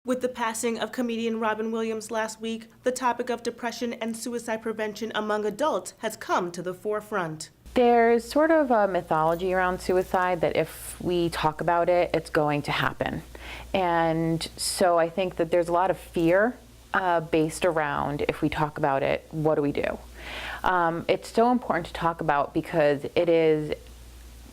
With the passing of comedian Robin Williams last week, the topic of depression and suicide prevention among adults has come to the forefront. There's sort of a mythology around suicide that if we talk about it, it's going to happen. And so I think that there's a lot of fear based around if we talk about it, what do we do? It's so important to talk about because it is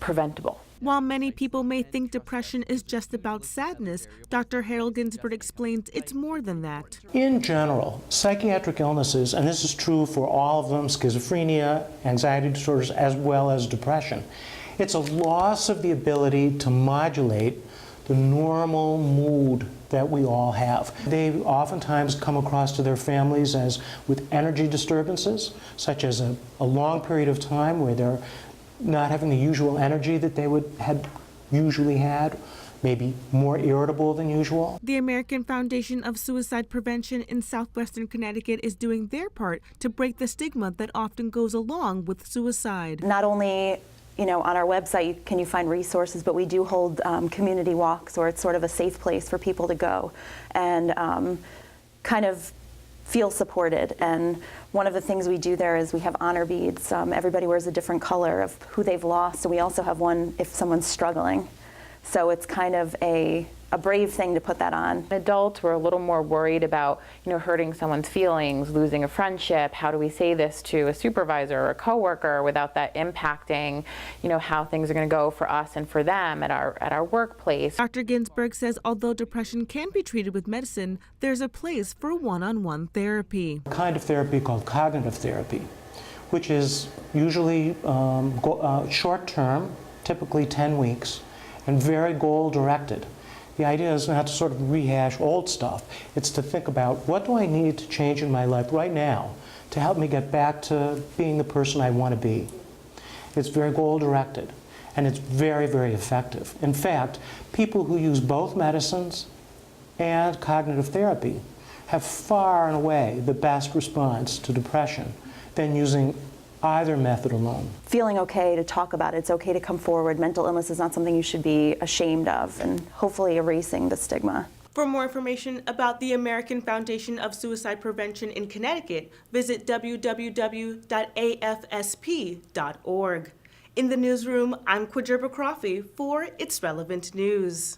preventable. While many people may think depression is just about sadness, Dr. Harold Ginsberg explains it's more than that. In general, psychiatric illnesses, and this is true for all of them, schizophrenia, anxiety disorders, as well as depression, it's a loss of the ability to modulate the normal mood that we all have. They oftentimes come across to their families as with energy disturbances, such as a long period of time where they're not having the usual energy that they would have usually had, maybe more irritable than usual. The American Foundation of Suicide Prevention in Southwestern Connecticut is doing their part to break the stigma that often goes along with suicide. Not only on our website can you find resources, but we do hold community walks, or it's sort of a safe place for people to go and kind of feel supported. And one of the things we do there is we have honor beads. Everybody wears a different color of who they've lost, and we also have one if someone's struggling. So it's kind of a brave thing to put that on. Adults were a little more worried about, hurting someone's feelings, losing a friendship. How do we say this to a supervisor or a coworker without that impacting, how things are going to go for us and for them at our workplace? Dr. Ginsberg says although depression can be treated with medicine, there's a place for one-on-one therapy. A kind of therapy called cognitive therapy, which is usually short-term, typically 10 weeks, and very goal-directed. The idea is not to sort of rehash old stuff. It's to think about what do I need to change in my life right now to help me get back to being the person I want to be. It's very goal-directed, and it's very, very effective. In fact, people who use both medicines and cognitive therapy have far and away the best response to depression than using either method alone. Feeling okay to talk about it, it's okay to come forward. Mental illness is not something you should be ashamed of, and hopefully erasing the stigma. For more information about the American Foundation of Suicide Prevention in Connecticut, visit www.afsp.org. In the newsroom, I'm Quadruba Coffey for It's Relevant News.